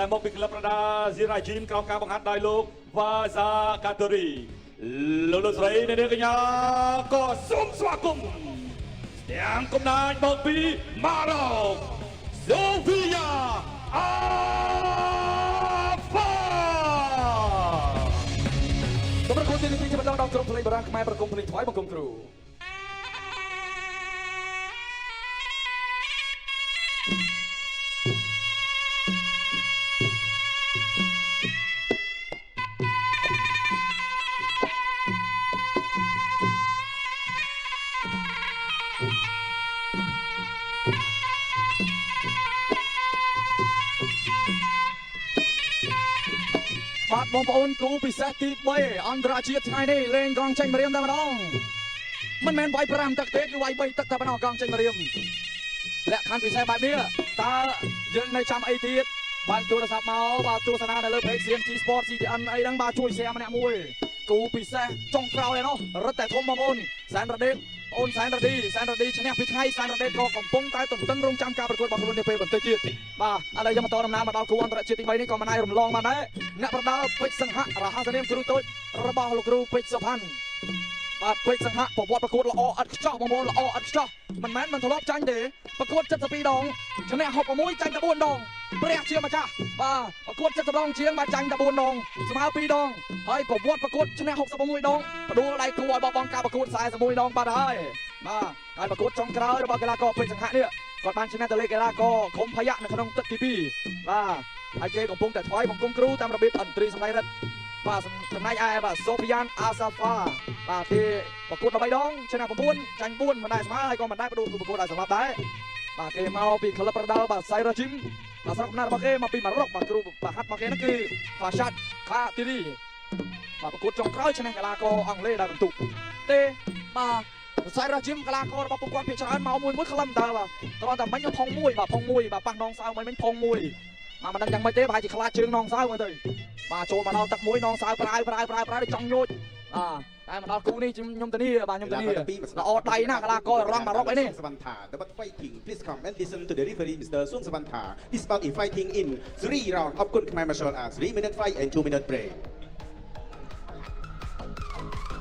ដែលមកពីក្លឹបប្រដាស៊ីរ៉ាជីមក្រោមការបង្ហាត់ដោយលោកវ៉ាហ្សាកាតូរីលោកលោកស្រីអ្នកនាងកញ្ញាក៏សូមស្វាគមន៍ទាំងកំណាចមកពីម៉ារ៉ុកសូហ្វីយ៉ាអាហ្វាសម្រាប់គូទី2ចាប់ដល់ក្រុមភ្លេងបារាំងខ្មែរប្រគំភ្លេងថ្វាយបង្គំគ្រូបាទបងប្អូនគូពិសេសទី3អន្តរជាតិថ្ងៃនេះលេងកងចេញម្រាមតែម្ដងមិនមែនវាយ5ទឹកទេគឺវាយ3ទឹកតែម្ដងកងចេញម្រាមលក្ខខណ្ឌពិសេសបែបនេះតើយើងនៅចាំអីទៀតបានទូរស័ព្ទមកបាទទស្សនានៅលើ page CNG Sport CTN អីហ្នឹងបាទជួយ share ម្នាក់មួយគូពិសេសចុងក្រោយឯនោះរត់តែធំបងប្អូនសែនរដេតអូនសែនរឌីឈ្នះពីថ្ងៃសែនរដេតក៏កំពុងតែទន្ទឹងរង់ចាំការប្រកួតរបស់ខ្លួននាពេលបន្តិចទៀតបាទឥឡូវយើងបន្តដំណើរមកដល់គូអន្តរជាតិទី3នេះក៏មិនអាចរំលងបានដែរអ្នកប្រដាល់ពេជ្រសង្ហៈរហស្សនាមគ្រូតូចរបស់លោកគ្រូពេជ្រសុផាន់បាទពេជ្រសង្ហៈប្រវត្តិប្រកួតល្អឥតខ្ចោះបងប្អូនល្អឥតខ្ចោះមិនមែនមិនធ្លាប់ចាញ់ទេប្រកួត72ដងឈ្នះ66ចាញ់តែ4ដងព្រះជាម្ចាស់បាទប្រកួត70ដងជាងបាទចាញ់តែ4ដងស្មើ2ដងហើយប្រវត្តិប្រកួតឈ្នះ66ដងបដួលដៃគូឲ្យបោះបង់ការប្រកួត41ដងបាត់ហើយបាទហើយប្រកួតចុងក្រោយរបស់កីឡាករពេជ្រសង្ហៈនេះគាត់បានឈ្នះទៅលើកីឡាករខុំភយៈនៅក្នុងទឹកទី2បាទហើយគេកំពុងតែថ្វាយបង្គំគ្រូតាមរបៀបអន្តរីសម្ដែងរិទ្ធបាទចំណែកឯបាទសូហ្វីយ៉ានអាសាហ្វាបាទគេប្រកួត13ដងឈ្នះ9ចាញ់4មិនដែរស្មើហើយក៏មិនដែរបដួលប្រកួតឲ្យសម្រាប់ដែរបាទគេមកពីក្លឹបប្រដាល់បាទសៃរ៉ាជីមបាទស្រុកកំណើតរបស់គេមកពីម៉ារ៉ុកបាទគ្រូបាទហាត់មកគេហ្នឹងគឺហ្វាសាត់ខាទីរីបាទប្រកួតចុងក្រោយឈ្នះកីឡាករអង់គ្លេសដែលបន្ទុកទេបាទសៃរ៉ាជីមកីឡាកររបស់ពួកគាត់ភាគច្រើនមកមួយក្លឹមតើបាទគ្រាន់តែមិញផុងមួយបាទផុងមួយបាទប៉ះនងសៅមិញផុងមួយបាទមិនដឹងយ៉ាងម៉េចទេប្រហែលជាខ្លាចជើងនងសៅមើលទៅបាទចូលមកដល់ទឹកមួយនងសៅប្រើដូចចង់ញូចតែមកដល់គូនេះខ្ញុំធានាបាទខ្ញុំធានាល្អដៃណាកីឡាកររងម៉ារ៉ុកអីនេះ Savantha the but fighting please come and listen to the referee Mr. Sun Savantha this bout is fighting in 3 rounds of good Khmer martial arts 3 minute fight and 2 minute break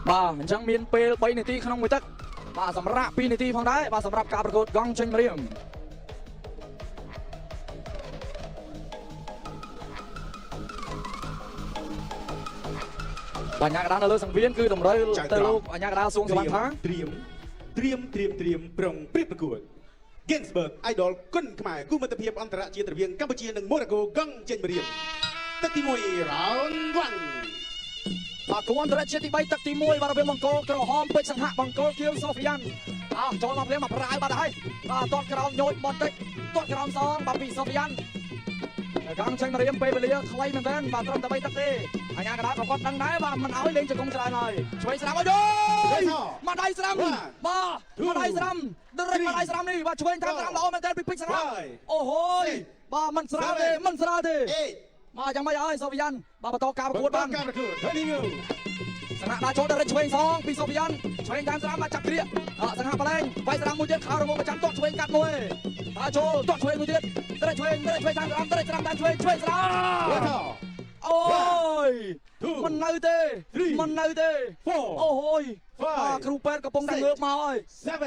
បាទអញ្ចឹងមានពេល3នាទីក្នុងមួយទឹកបាទសម្រាប់2នាទីផងដែរបាទសម្រាប់ការប្រកួតកង់ចេញម្រាមបញ្ញាកដាលនៅលើសង្វៀនគឺតម្រូវទៅលោកបញ្ញាកដាលសួងសវណ្ណថាត្រៀមប្រុងព្រៀបប្រកួត Ginsberg Idol គុណខ្មែរគូមិត្តភាពអន្តរជាតិរវាងកម្ពុជានិងម៉ូរ៉ាកូកង់ចេញម្រាមទឹកទី1 round 1បាទគូអន្តរជាតិទី3ទឹកទី1បាទរវាងបង្គោលក្រហមពេជ្រសង្ហៈបង្គោលខៀវសូហ្វីយ៉ានចូលមកភ្លាមមកប្រាយបាត់ហើយបាទទាត់ក្រោមញូចបន្តិចទាត់ក្រោមសងបាទពីសូហ្វីយ៉ានកង់ចេញម្រាមពេលវេលាខ្លីមែនទែនបាទត្រឹមតែ3ទឹកទេអញ្ញាកដាលក៏គាត់ដឹងដែរបាទមិនឲ្យលេងជង្គង់ច្រើនហើយឆ្វេងស្រាំអើយមកដៃស្រាំបាទមកដៃស្រាំdirect មកដៃស្រាំនេះបាទឆ្វេងតាមស្រាំល្អមែនទែនពីពេជ្រសង្ហៈអូហូយបាទមិនស្រាលទេមកយ៉ាងម៉េចហើយសូហ្វីយ៉ានបាទបន្តការប្រកួតបានសង្ហៈដាក់ចូលដល់ឆ្វេងសងពីសូហ្វីយ៉ានឆ្វេងតាមស្រាំមកចាប់គ្រាកសង្ហៈបលែងវាយស្រាំមួយទៀតខោរងប្រចាំទាត់ឆ្វេងកាត់មួយដាក់ចូលទាត់ឆ្វេងមួយទៀតdirectឆ្វេងតាមស្រាំdirectស្រាំតាមឆ្វេងស្រាំអូយមិននៅទេអូហូយបាទគ្រូពេទ្យកំពុងតែងើបមកហើយ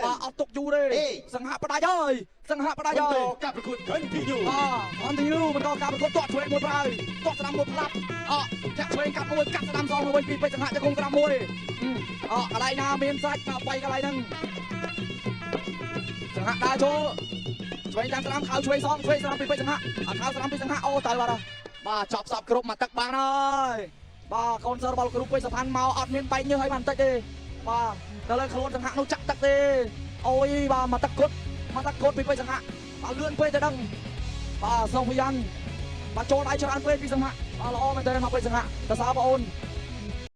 បាទអត់ទុកយូរទេសង្ហៈផ្ដាច់ហើយការប្រកួត continue បន្តការប្រកួតទាត់ឆ្វេងមួយប្រើទាត់ស្រាំមួយផ្លាប់ចាក់ឆ្វេងកាត់មួយកាត់ស្ដាំសងមួយពីពេជ្រសង្ហៈជង្គង់ស្រាំមួយកន្លែងណាមានសាច់បាទ3កន្លែងហ្នឹងសង្ហៈដើរចូលឆ្វេងតាមស្រាំខៅឆ្វេងសងឆ្វេងស្រាំពីពេជ្រសង្ហៈខៅស្រាំពីសង្ហៈអូទៅបាទចប់សពគ្រប់មកទឹកបានហើយបាទកូនសិស្សរបស់គ្រូពេជ្រសុផាន់មកអត់មានបែកញើសឲ្យបានបន្តិចទេបាទដល់លើខ្លួនសង្ហៈនោះចាក់ទឹកទេអូយបាទមកទឹកគត់ពីពេជ្រសង្ហៈបាទលឿនពេកទៅដឹងបាទសូហ្វីយ៉ានបាទចូលដៃច្រើនពេកពីសង្ហៈបាទល្អមែនទេមកពេជ្រសង្ហៈតើសើបងអូន